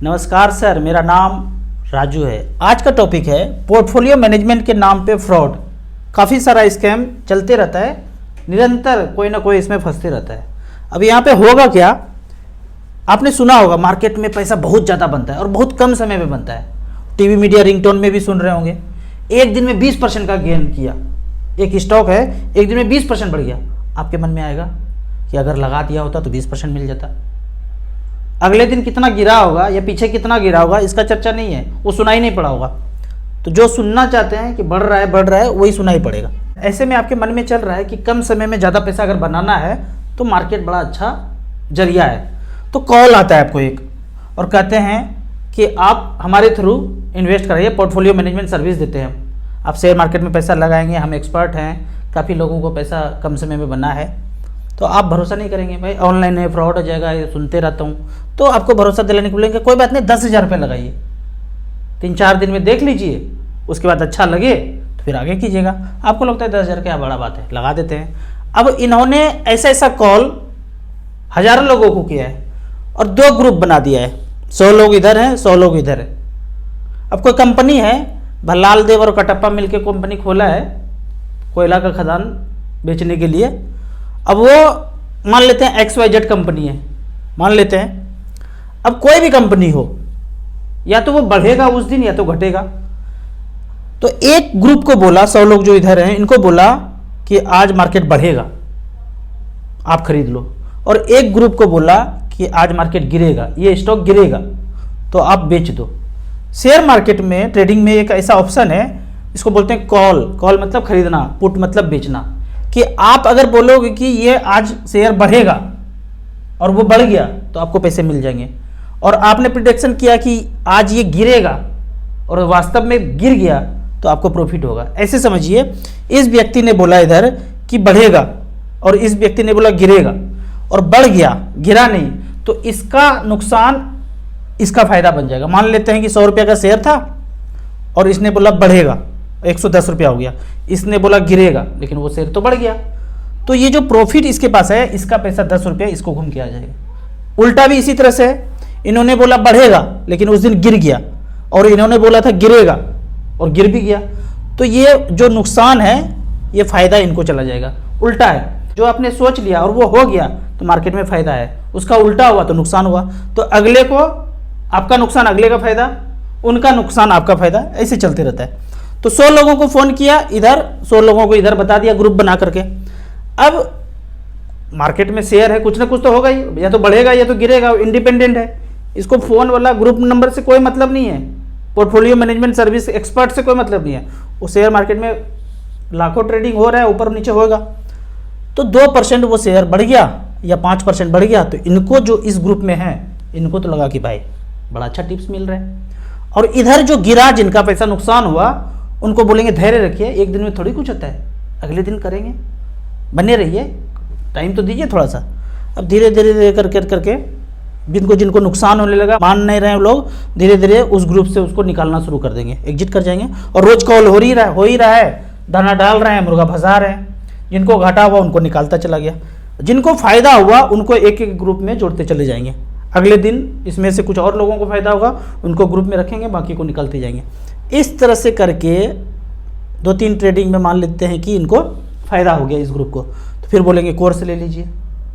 नमस्कार सर, मेरा नाम राजू है। आज का टॉपिक है पोर्टफोलियो मैनेजमेंट के नाम पे फ्रॉड। काफ़ी सारा स्कैम चलते रहता है, निरंतर कोई ना कोई इसमें फंसते रहता है। अब यहाँ पे होगा क्या, आपने सुना होगा मार्केट में पैसा बहुत ज़्यादा बनता है और बहुत कम समय में बनता है। टीवी मीडिया रिंगटोन में भी सुन रहे होंगे, एक दिन में 20% का गेन किया। एक स्टॉक है, एक दिन में 20% बढ़ गया। आपके मन में आएगा कि अगर लगा दिया होता तो 20% मिल जाता। अगले दिन कितना गिरा होगा या पीछे कितना गिरा होगा इसका चर्चा नहीं है, वो सुनाई नहीं पड़ा होगा। तो जो सुनना चाहते हैं कि बढ़ रहा है वही सुनाई पड़ेगा। ऐसे में आपके मन में चल रहा है कि कम समय में ज़्यादा पैसा अगर बनाना है तो मार्केट बड़ा अच्छा जरिया है। तो कॉल आता है आपको एक और कहते हैं कि आप हमारे थ्रू इन्वेस्ट कराइए, पोर्टफोलियो मैनेजमेंट सर्विस देते हैं। आप शेयर मार्केट में पैसा लगाएंगे, हम एक्सपर्ट हैं, काफ़ी लोगों को पैसा कम समय में बना है। तो आप भरोसा नहीं करेंगे, भाई ऑनलाइन है, फ्रॉड हो जाएगा, ये सुनते रहता हूँ। तो आपको भरोसा दिलाने को बोलेंगे कोई बात नहीं, 10,000 रुपये लगाइए, 3-4 दिन में देख लीजिए, उसके बाद अच्छा लगे तो फिर आगे कीजिएगा। आपको लगता है 10,000 क्या बड़ा बात है, लगा देते हैं। अब इन्होंने ऐसा कॉल हज़ारों लोगों को किया है और 2 ग्रुप बना दिया है, 100 लोग इधर हैं, 100 लोग इधर है। अब कोई कंपनी है, भल्लाल देव और कटप्पा मिलके कंपनी खोला है कोयला का खदान बेचने के लिए। अब वो मान लेते हैं XYZ कंपनी है, मान लेते हैं। अब कोई भी कंपनी हो, या तो वो बढ़ेगा उस दिन या तो घटेगा। तो एक ग्रुप को बोला, 100 लोग जो इधर हैं इनको बोला कि आज मार्केट बढ़ेगा, आप खरीद लो। और एक ग्रुप को बोला कि आज मार्केट गिरेगा, ये स्टॉक गिरेगा तो आप बेच दो। शेयर मार्केट में ट्रेडिंग में एक ऐसा ऑप्शन है, इसको बोलते हैं कॉल। कॉल मतलब खरीदना, पुट मतलब बेचना। कि आप अगर बोलोगे कि ये आज शेयर बढ़ेगा और वो बढ़ गया तो आपको पैसे मिल जाएंगे, और आपने प्रिडिक्शन किया कि आज ये गिरेगा और वास्तव में गिर गया तो आपको प्रॉफिट होगा। ऐसे समझिए, इस व्यक्ति ने बोला इधर कि बढ़ेगा और इस व्यक्ति ने बोला गिरेगा और बढ़ गया, गिरा नहीं, तो इसका नुकसान इसका फायदा बन जाएगा। मान लेते हैं कि 100 रुपये का शेयर था और इसने बोला बढ़ेगा, 110 रुपया हो गया। इसने बोला गिरेगा, लेकिन वो शेयर तो बढ़ गया। तो ये जो प्रॉफिट इसके पास है, इसका पैसा 10 रुपया इसको घूम के आ जाएगा। उल्टा भी इसी तरह से है, इन्होंने बोला बढ़ेगा लेकिन उस दिन गिर गया, और इन्होंने बोला था गिरेगा और गिर भी गया। तो ये जो नुकसान है ये फायदा इनको चला जाएगा। उल्टा है, जो आपने सोच लिया और वो हो गया तो मार्केट में फायदा है, उसका उल्टा हुआ तो नुकसान हुआ। तो अगले को आपका नुकसान, अगले का फायदा, उनका नुकसान, आपका फायदा, ऐसे चलते रहता है। तो 100 लोगों को फोन किया इधर, 100 लोगों को इधर बता दिया ग्रुप बना करके। अब मार्केट में शेयर है, कुछ ना कुछ तो होगा ही, या तो बढ़ेगा या तो गिरेगा, इंडिपेंडेंट है। इसको फोन वाला ग्रुप नंबर से कोई मतलब नहीं है, पोर्टफोलियो मैनेजमेंट सर्विस एक्सपर्ट से कोई मतलब नहीं है। वो शेयर मार्केट में लाखों ट्रेडिंग हो रहा है, ऊपर नीचे होगा। तो 2% वो शेयर बढ़ गया या 5% बढ़ गया, तो इनको जो इस ग्रुप में है इनको तो लगा कि भाई बड़ा अच्छा टिप्स मिल रहा है। और इधर जो गिरा, जिनका पैसा नुकसान हुआ, उनको बोलेंगे धैर्य रखिए, एक दिन में थोड़ी कुछ होता है, अगले दिन करेंगे, बने रहिए, टाइम तो दीजिए थोड़ा सा। अब धीरे धीरे करके जिनको नुकसान होने लगा, मान नहीं रहे लोग, धीरे धीरे उस ग्रुप से उसको निकालना शुरू कर देंगे, एग्जिट कर जाएंगे। और रोज कॉल हो ही रहा है, दाना डाल रहे हैं, मुर्गा फंसा रहे हैं। जिनको घाटा हुआ उनको निकालता चला गया, जिनको फायदा हुआ उनको एक एक ग्रुप में जोड़ते चले जाएंगे। अगले दिन इसमें से कुछ और लोगों को फायदा होगा, उनको ग्रुप में रखेंगे, बाकी को निकालते जाएंगे। इस तरह से करके 2-3 ट्रेडिंग में मान लेते हैं कि इनको फ़ायदा हो गया इस ग्रुप को, तो फिर बोलेंगे कोर्स ले लीजिए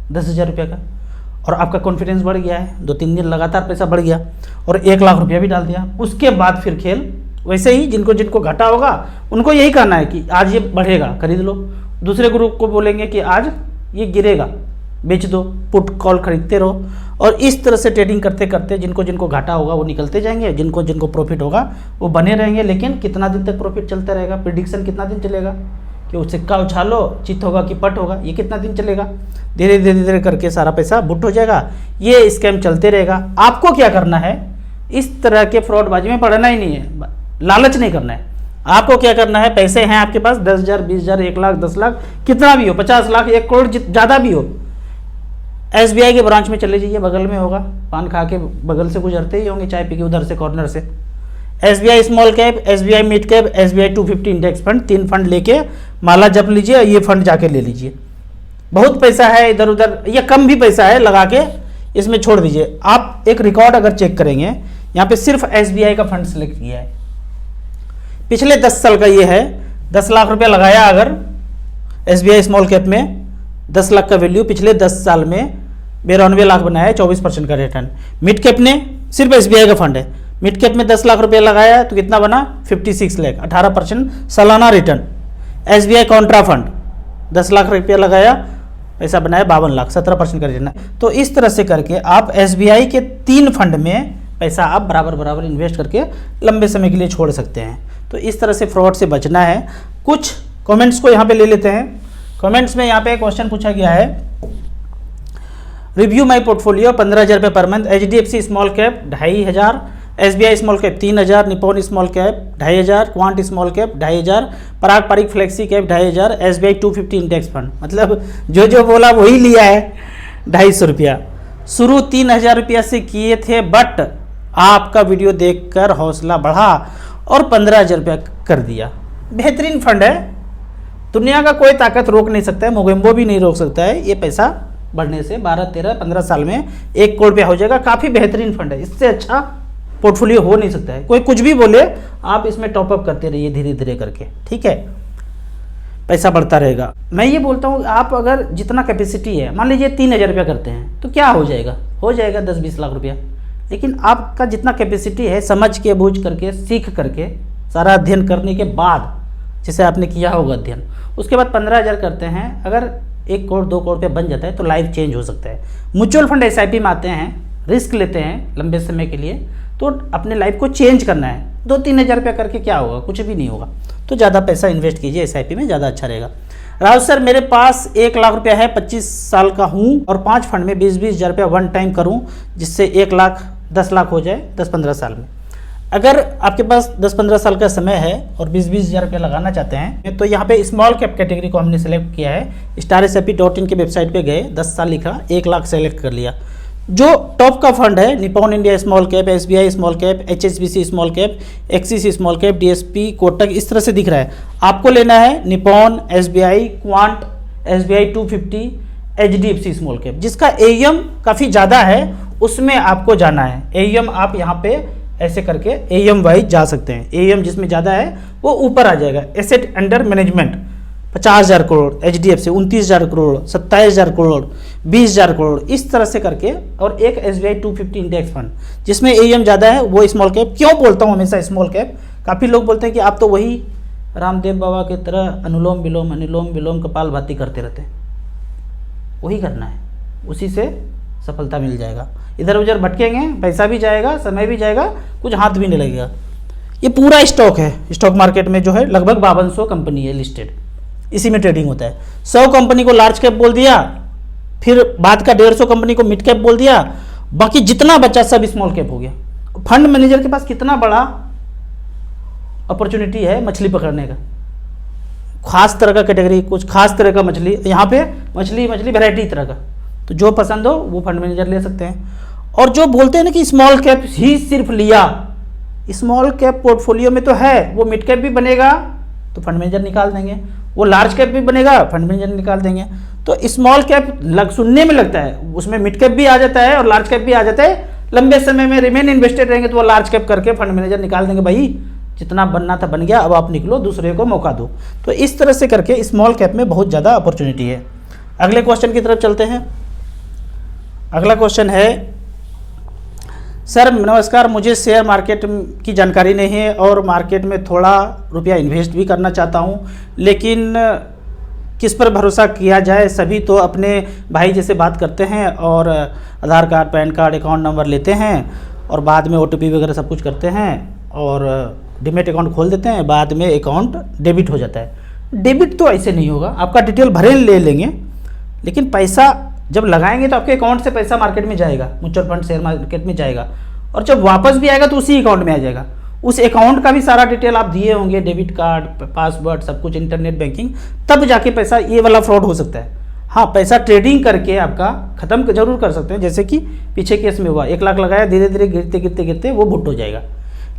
10,000 रुपये का, और आपका कॉन्फिडेंस बढ़ गया है, 2-3 दिन लगातार पैसा बढ़ गया और 1 लाख रुपया भी डाल दिया। उसके बाद फिर खेल वैसे ही, जिनको घाटा होगा उनको यही कहना है कि आज ये बढ़ेगा, खरीद लो। दूसरे ग्रुप को बोलेंगे कि आज ये गिरेगा, बेच दो, पुट कॉल खरीदते रहो। और इस तरह से ट्रेडिंग करते करते जिनको घाटा होगा वो निकलते जाएंगे, जिनको प्रॉफिट होगा वो बने रहेंगे। लेकिन कितना दिन तक प्रॉफिट चलता रहेगा, प्रिडिक्शन कितना दिन चलेगा कि वो सिक्का उछालो, चित होगा कि पट होगा, ये कितना दिन चलेगा? धीरे धीरे करके सारा पैसा बुट हो जाएगा। ये स्कैम चलते रहेगा। आपको क्या करना है, इस तरह के फ्रॉडबाजी में पड़ना ही नहीं है, लालच नहीं करना है। आपको क्या करना है, पैसे हैं आपके पास 10,000, 20,000, 1 लाख, 10 लाख, कितना भी हो, 50 लाख, 1 करोड़, ज़्यादा भी हो, SBI के ब्रांच में चले जाइए, बगल में होगा, पान खा के बगल से गुजरते ही होंगे, चाय पी के उधर से कॉर्नर से। SBI small cap, SBI mid cap, SBI 250 index fund, 3 fund लेके माला जप लीजिए, ये फंड जाके ले लीजिए। बहुत पैसा है इधर उधर, या कम भी पैसा है, लगा के इसमें छोड़ दीजिए। आप एक रिकॉर्ड अगर चेक करेंगे यहाँ पे सिर्फ SBI का फंड सिलेक्ट किया है। पिछले 10 साल का ये है, 10 लाख रुपया लगाया अगर SBI स्मॉल कैप में, 10 लाख का वैल्यू, पिछले 10 साल में 92 लाख बनाया है, 24% का रिटर्न। मिड कैप ने, सिर्फ SBI का फंड है, मिड कैप में 10 लाख रुपया लगाया तो कितना बना 56 लाख, 18% सालाना return. SBI Contra fund 10 lakh रुपया लगाया, पैसा बनाया 52 लाख, 17% का रिटर्न। तो इस तरह से करके आप SBI के 3 फंड में पैसा आप बराबर बराबर इन्वेस्ट करके लंबे समय के लिए छोड़ सकते हैं। तो इस तरह से फ्रॉड से बचना है। कुछ कमेंट्स को यहाँ पे ले लेते हैं। कमेंट्स में यहाँ पे क्वेश्चन पूछा गया है, रिव्यू माई पोर्टफोलियो 15,000 रुपये पर month, HDFC small cap 2,500, SBI small cap 3,000, Nippon small cap 2,500, Quant small cap 2,500, Parag Parikh flexi cap 2,500, SBI 250 index fund. मतलब जो जो बोला वही लिया है, 250 रुपया। शुरू 3,000 रुपया से किए थे, बट आपका वीडियो देखकर हौसला बढ़ा और 15,000 रुपया कर दिया। बेहतरीन फंड है, दुनिया का कोई ताकत रोक नहीं सकता है, मोगेम्बो भी नहीं रोक सकता है। ये पैसा बढ़ने से 12, 13, 15 साल में 1 करोड़ रुपया हो जाएगा। काफ़ी बेहतरीन फंड है, इससे अच्छा पोर्टफोलियो हो नहीं सकता है। कोई कुछ भी बोले, आप इसमें टॉपअप करते रहिए धीरे धीरे करके, ठीक है, पैसा बढ़ता रहेगा। मैं ये बोलता हूँ, आप अगर जितना कैपेसिटी है, मान लीजिए 3,000 रुपया करते हैं तो क्या हो जाएगा, 10-20 लाख रुपया। लेकिन आपका जितना कैपेसिटी है, समझ के, बूझ करके, सीख करके, सारा अध्ययन करने के बाद, जैसे आपने किया होगा अध्ययन, उसके बाद 15,000 करते हैं, अगर 1 करोड़ 2 करोड़ रुपया बन जाता है तो लाइफ चेंज हो सकता है। म्यूचुअल फंड SIP में आते हैं, रिस्क लेते हैं लंबे समय के लिए, तो अपने लाइफ को चेंज करना है। 2-3 हज़ार रुपया करके क्या होगा, कुछ भी नहीं होगा। तो ज़्यादा पैसा इन्वेस्ट कीजिए SIP में, ज़्यादा अच्छा रहेगा। राहुल सर, मेरे पास 1 लाख रुपया है, 25 साल का हूँ और 5 फंड में 20-20 हज़ार रुपया वन टाइम करूँ, जिससे 1 लाख 10 लाख हो जाए 10-15 साल में। अगर आपके पास 10-15 साल का समय है और 20-20 हज़ार रुपया लगाना चाहते हैं, तो यहाँ पे स्मॉल कैप कैटेगरी को हमने सेलेक्ट किया है। StarSIP.in के वेबसाइट पे गए, 10 साल लिखा, 1 लाख सेलेक्ट कर लिया। जो टॉप का फंड है, Nippon India small cap, SBI small cap, HSBC small cap, axis small cap, DSP, Kotak, इस तरह से दिख रहा है। आपको लेना है Nippon, SBI, quant, SBI 250, HDFC small cap, जिसका AUM काफ़ी ज़्यादा है, उसमें आपको जाना है। AUM आप यहाँ पे ऐसे करके AUM वाइज जा सकते हैं। AUM जिसमें ज़्यादा है वो ऊपर आ जाएगा। Asset under management 50,000 crore, HDFC 29,000 crore, 27,000 crore, 20,000 crore, इस तरह से करके, और एक SBI 250 इंडेक्स फंड जिसमें AUM ज़्यादा है, वो स्मॉल कैप। क्यों बोलता हूँ हमेशा स्मॉल कैप? काफ़ी लोग बोलते हैं कि आप तो वही रामदेव बाबा की तरह अनुलोम विलोम कपालभाति करते रहते हैं। वही करना है, उसी से सफलता मिल जाएगा। इधर उधर भटकेंगे, पैसा भी जाएगा, समय भी जाएगा, कुछ हाथ भी नहीं लगेगा। ये पूरा स्टॉक है, स्टॉक मार्केट में जो है लगभग 5200 कंपनी है लिस्टेड, इसी में ट्रेडिंग होता है। 100 कंपनी को लार्ज कैप बोल दिया, फिर बाद का 150 कंपनी को मिड कैप बोल दिया, बाकी जितना बचा सब स्मॉल कैप हो गया। फंड मैनेजर के पास कितना बड़ा अपॉर्चुनिटी है मछली पकड़ने का। खास तरह का कैटेगरी, कुछ खास तरह का मछली, यहाँ पे मछली वैरायटी तरह का, तो जो पसंद हो वो फंड मैनेजर ले सकते हैं। और जो बोलते हैं ना कि स्मॉल कैप ही सिर्फ लिया, स्मॉल कैप पोर्टफोलियो में तो है, वो मिड कैप भी बनेगा तो फंड मैनेजर निकाल देंगे, वो लार्ज कैप भी बनेगा फंड मैनेजर निकाल देंगे। तो स्मॉल कैप सुनने में लगता है, उसमें मिड कैप भी आ जाता है और लार्ज कैप भी आ जाता है। लंबे समय में रिमेन इन्वेस्टेड रहेंगे तो वो लार्ज कैप करके फंड मैनेजर निकाल देंगे, भाई जितना बनना था बन गया, अब आप निकलो, दूसरे को मौका दो। तो इस तरह से करके स्मॉल कैप में बहुत ज़्यादा अपॉर्चुनिटी है। अगले क्वेश्चन की तरफ चलते हैं। अगला क्वेश्चन है, सर नमस्कार, मुझे शेयर मार्केट की जानकारी नहीं है और मार्केट में थोड़ा रुपया इन्वेस्ट भी करना चाहता हूँ, लेकिन किस पर भरोसा किया जाए? सभी तो अपने भाई जैसे बात करते हैं और Aadhaar card, PAN card, account number लेते हैं और बाद में OTP वगैरह सब कुछ करते हैं और डीमैट अकाउंट खोल देते हैं, बाद में अकाउंट डेबिट हो जाता है। डेबिट तो ऐसे नहीं होगा, आपका डिटेल भरे ले लेंगे, लेकिन पैसा जब लगाएंगे तो आपके अकाउंट से पैसा मार्केट में जाएगा, म्यूचुअल फंड शेयर मार्केट में जाएगा, और जब वापस भी आएगा तो उसी अकाउंट में आ जाएगा। उस अकाउंट का भी सारा डिटेल आप दिए होंगे, डेबिट कार्ड, पासवर्ड, सब कुछ, इंटरनेट बैंकिंग, तब जाके पैसा, ये वाला फ्रॉड हो सकता है। हाँ, पैसा ट्रेडिंग करके आपका ख़त्म जरूर कर सकते हैं, जैसे कि पीछे केस में हुआ, 1 लाख लगाया, धीरे धीरे गिरते वो भुट हो जाएगा।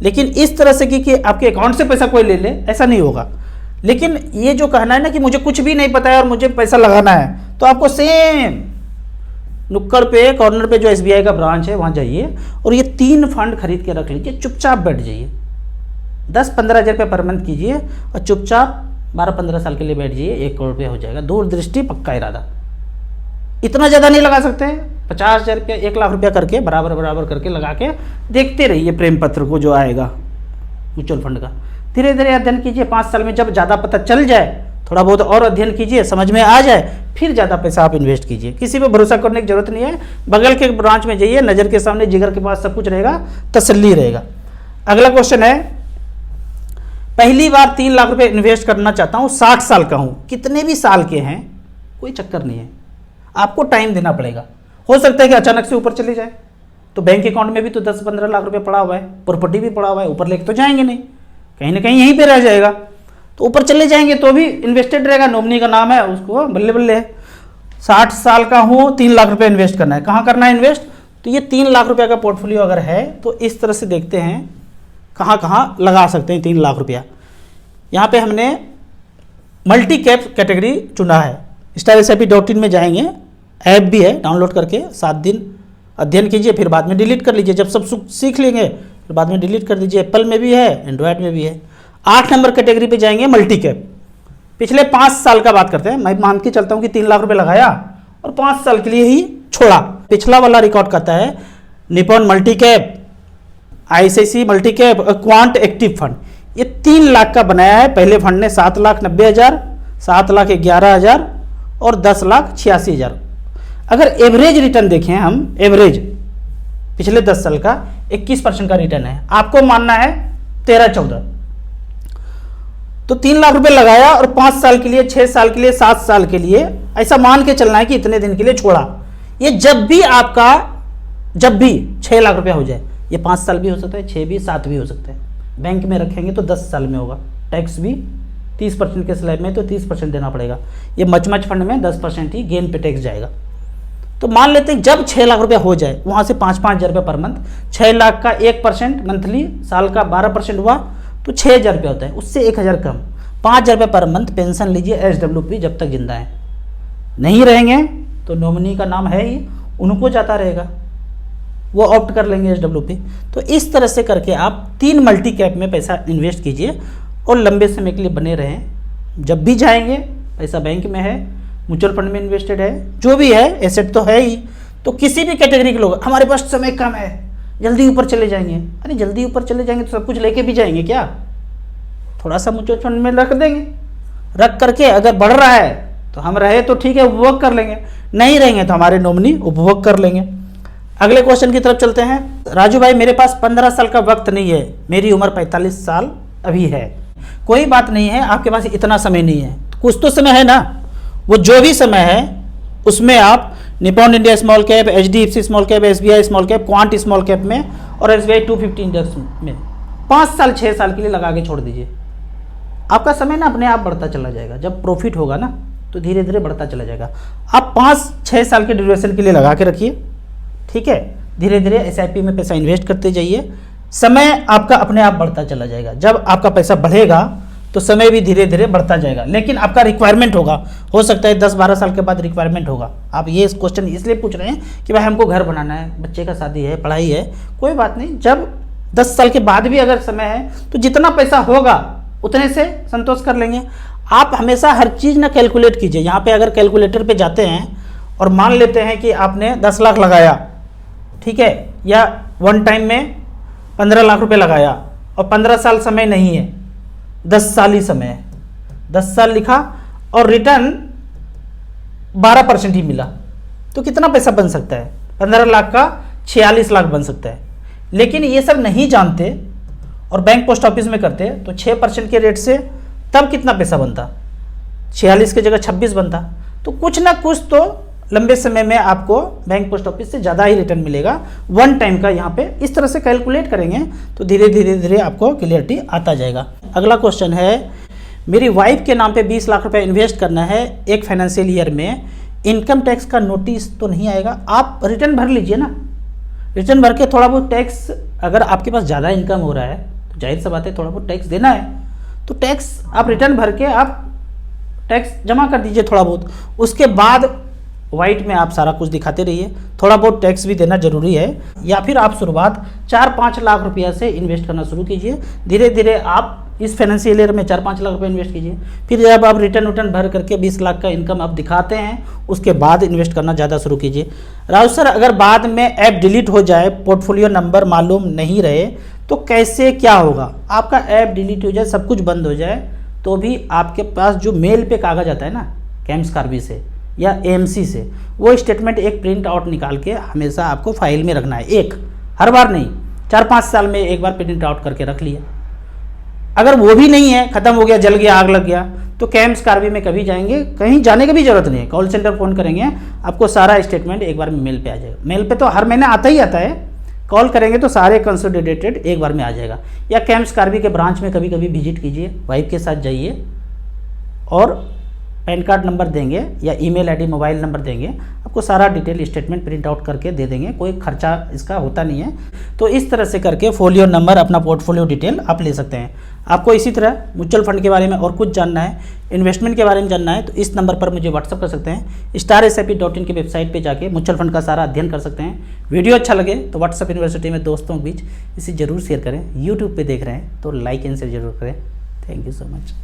लेकिन इस तरह से कि आपके अकाउंट से पैसा कोई ले ले, ऐसा नहीं होगा। लेकिन ये जो कहना है ना कि मुझे कुछ भी नहीं पता है और मुझे पैसा लगाना है, तो आपको सेम नुक्कड़ पे कॉर्नर पे जो एसबीआई का ब्रांच है वहाँ जाइए और ये 3 फंड खरीद के रख लीजिए, चुपचाप बैठ जाइए। 10-15 हज़ार रुपये पर मंथ कीजिए और चुपचाप 12-15 साल के लिए बैठ जाइए, 1 करोड़ रुपया हो जाएगा। दूरदृष्टि, पक्का इरादा। इतना ज़्यादा नहीं लगा सकते, 50,000 रुपया, 1 लाख रुपया करके बराबर बराबर करके लगा के देखते रहिए प्रेम पत्र को जो आएगा म्यूचुअल फंड का। धीरे धीरे अध्ययन कीजिए, 5 साल में जब ज़्यादा पता चल जाए, थोड़ा बहुत और अध्ययन कीजिए, समझ में आ जाए, फिर ज़्यादा पैसा आप इन्वेस्ट कीजिए। किसी पे भरोसा करने की जरूरत नहीं है। बगल के ब्रांच में जाइए, नज़र के सामने, जिगर के पास सब कुछ रहेगा, तसल्ली रहेगा। अगला क्वेश्चन है, पहली बार 3 लाख रुपए इन्वेस्ट करना चाहता हूँ, 60 साल का हूँ। कितने भी साल के हैं कोई चक्कर नहीं है, आपको टाइम देना पड़ेगा। हो सकता है कि अचानक से ऊपर चले जाए, तो बैंक अकाउंट में भी तो 10-15 लाख रुपए पड़ा हुआ है, प्रॉपर्टी भी पड़ा हुआ है, ऊपर लेके तो जाएंगे नहीं, कहीं ना कहीं यहीं पे रह जाएगा। तो ऊपर चले जाएंगे तो भी इन्वेस्टेड रहेगा, नॉमिनी का नाम है, उसको बल्ले बल्ले है। 60 साल का हूँ, 3 लाख रुपए इन्वेस्ट करना है। कहाँ करना है इन्वेस्ट? तो ये 3 लाख रुपये का पोर्टफोलियो अगर है तो इस तरह से देखते हैं कहाँ कहाँ लगा सकते हैं 3 लाख रुपया। यहाँ पे हमने मल्टी कैप कैटेगरी चुना है। StarSIP.in में जाएंगे, ऐप भी है, डाउनलोड करके 7 दिन अध्ययन कीजिए, फिर बाद में डिलीट कर लीजिए। जब सब सीख लेंगे फिर बाद में डिलीट कर दीजिए। एप्पल में भी है, एंड्रॉयड में भी है। 8 नंबर कैटेगरी पे जाएंगे, मल्टी कैप। पिछले 5 साल का बात करते हैं। मैं मान के चलता हूँ कि 3 लाख रुपए लगाया और 5 साल के लिए ही छोड़ा। पिछला वाला रिकॉर्ड कहता है Nippon multi cap, ICICI multi cap और क्वांट एक्टिव फंड, ये 3 लाख का बनाया है। पहले फंड ने 7,90,000, 7,11,000 और 10,86,000। अगर एवरेज रिटर्न देखें हम, एवरेज पिछले 10 साल का 21% का रिटर्न है। आपको मानना है 13-14। तो 3 लाख रुपए लगाया और 5 साल के लिए, 6 साल के लिए, 7 साल के लिए, ऐसा मान के चलना है कि इतने दिन के लिए छोड़ा। ये जब भी आपका, जब भी 6 लाख रुपया हो जाए, ये 5 साल भी हो सकता है, 6 भी, 7 भी हो सकता है। बैंक में रखेंगे तो 10 साल में होगा। टैक्स भी 30% के स्लैब में तो 30% देना पड़ेगा। ये मच फंड में 10% ही गेन पे टैक्स जाएगा। तो मान लेते हैं जब 6 लाख रुपया हो जाए, वहाँ से 5-5 हज़ार रुपये पर मंथ, 6 लाख का 1% मंथली, साल का 12% हुआ तो 6,000 रुपया होता है। उससे 1,000 कम, 5,000 रुपये पर मंथ पेंशन लीजिए SWP जब तक जिंदा है। नहीं रहेंगे तो नॉमिनी का नाम है ही, उनको जाता रहेगा, वो ऑप्ट कर लेंगे SWP। तो इस तरह से करके आप 3 मल्टी कैप में पैसा इन्वेस्ट कीजिए और लंबे समय के लिए बने रहें। जब भी जाएंगे, पैसा बैंक में है, म्यूचुअल फंड में इन्वेस्टेड है, जो भी है, एसेट तो है ही। तो किसी भी कैटेगरी के लोग, हमारे पास समय कम है, जल्दी ऊपर चले जाएंगे। अरे जल्दी ऊपर चले जाएंगे तो सब कुछ लेके भी जाएंगे क्या? थोड़ा सा म्यूचुअल फंड में रख देंगे, रख करके अगर बढ़ रहा है तो हम रहे तो ठीक है, उपभोग कर लेंगे, नहीं रहेंगे तो हमारे नॉमिनी उपभोग कर लेंगे। अगले क्वेश्चन की तरफ चलते हैं। राजू भाई, मेरे पास 15 साल का वक्त नहीं है, मेरी उम्र 45 साल अभी है। कोई बात नहीं है, आपके पास इतना समय नहीं है, कुछ तो समय है ना। वो जो भी समय है उसमें आप Nippon India small cap, HDFC small cap, SBI small cap, quant small cap में और SBI 250 इंडेक्स में 5 साल 6 साल के लिए लगा के छोड़ दीजिए। आपका समय ना अपने आप बढ़ता चला जाएगा। जब प्रॉफिट होगा ना तो धीरे धीरे बढ़ता चला जाएगा। आप 5-6 साल के ड्यूरेशन के लिए लगा के रखिए, ठीक है। धीरे धीरे SIP में पैसा इन्वेस्ट करते जाइए, समय आपका अपने आप बढ़ता चला जाएगा। जब आपका पैसा बढ़ेगा तो समय भी धीरे धीरे बढ़ता जाएगा, लेकिन आपका रिक्वायरमेंट होगा। हो सकता है 10-12 साल के बाद रिक्वायरमेंट होगा। आप ये क्वेश्चन इसलिए पूछ रहे हैं कि भाई हमको घर बनाना है, बच्चे का शादी है, पढ़ाई है, कोई बात नहीं। जब 10 साल के बाद भी अगर समय है तो जितना पैसा होगा उतने से संतोष कर लेंगे। आप हमेशा हर चीज़ ना कैलकुलेट कीजिए। यहाँ पे अगर कैलकुलेटर पे जाते हैं और मान लेते हैं कि आपने 10 लाख लगाया, ठीक है, या वन टाइम में 15 लाख रुपए लगाया और 15 साल समय नहीं है, 10 साल ही समय है, 10 साल लिखा और रिटर्न 12% ही मिला, तो कितना पैसा बन सकता है? 15 लाख का 46 लाख बन सकता है। लेकिन ये सब नहीं जानते और बैंक पोस्ट ऑफिस में करते तो 6% के रेट से तब कितना पैसा बनता? 46 की जगह 26 बनता। तो कुछ ना कुछ तो लंबे समय में आपको बैंक पोस्ट ऑफिस से ज़्यादा ही रिटर्न मिलेगा वन टाइम का। यहाँ पे इस तरह से कैलकुलेट करेंगे तो धीरे धीरे आपको क्लियरिटी आता जाएगा। अगला क्वेश्चन है, मेरी वाइफ के नाम पे 20 लाख रुपए इन्वेस्ट करना है एक फाइनेंशियल ईयर में, इनकम टैक्स का नोटिस तो नहीं आएगा? आप रिटर्न भर लीजिए ना, रिटर्न भर के थोड़ा बहुत टैक्स, अगर आपके पास ज़्यादा इनकम हो रहा है तो जाहिर सा बात है थोड़ा बहुत टैक्स देना है, तो टैक्स आप रिटर्न भर के आप टैक्स जमा कर दीजिए थोड़ा बहुत। उसके बाद वाइट में आप सारा कुछ दिखाते रहिए, थोड़ा बहुत टैक्स भी देना जरूरी है। या फिर आप शुरुआत 4-5 लाख रुपया से इन्वेस्ट करना शुरू कीजिए, धीरे धीरे आप इस फाइनेंशियल ईयर में 4-5 लाख रुपये इन्वेस्ट कीजिए। फिर जब आप रिटर्न भर करके 20 लाख का इनकम आप दिखाते हैं, उसके बाद इन्वेस्ट करना ज़्यादा शुरू कीजिए। राहुल सर, अगर बाद में ऐप डिलीट हो जाए, पोर्टफोलियो नंबर मालूम नहीं रहे तो कैसे क्या होगा? आपका ऐप डिलीट हो जाए, सब कुछ बंद हो जाए, तो भी आपके पास जो मेल पे कागज आता है ना, कैम्सकार्बी से या एएमसी से, वो स्टेटमेंट एक प्रिंट आउट निकाल के हमेशा आपको फाइल में रखना है। एक, हर बार नहीं, 4-5 साल में एक बार प्रिंट आउट करके रख लिया। अगर वो भी नहीं है, खत्म हो गया, जल गया, आग लग गया, तो कैम्सकार्बी में कभी जाएंगे, कहीं जाने की भी जरूरत नहीं है, कॉल सेंटर फ़ोन करेंगे, आपको सारा स्टेटमेंट एक बार में मेल पे आ जाएगा। मेल पे तो हर महीने आता ही आता है, कॉल करेंगे तो सारे कंसोलिडेटेड एक बार में आ जाएगा। या कैम्सकार्बी के ब्रांच में कभी कभी विजिट कीजिए, वाइफ के साथ जाइए और पैन कार्ड नंबर देंगे या ईमेल आईडी, मोबाइल नंबर देंगे, आपको सारा डिटेल स्टेटमेंट प्रिंट आउट करके दे देंगे, कोई खर्चा इसका होता नहीं है। तो इस तरह से करके फोलियो नंबर, अपना पोर्टफोलियो डिटेल आप ले सकते हैं। आपको इसी तरह म्यूचुअल फंड के बारे में और कुछ जानना है, इन्वेस्टमेंट के बारे में जानना है, तो इस नंबर पर मुझे व्हाट्सअप कर सकते हैं। StarSIP.in की वेबसाइट पर जाके म्यूचुअल फंड का सारा अध्ययन कर सकते हैं। वीडियो अच्छा लगे तो व्हाट्सअप यूनिवर्सिटी में दोस्तों के बीच इसे जरूर शेयर करें। यूट्यूब पर देख रहे हैं तो लाइक एंड शेयर जरूर करें। Thank you so much.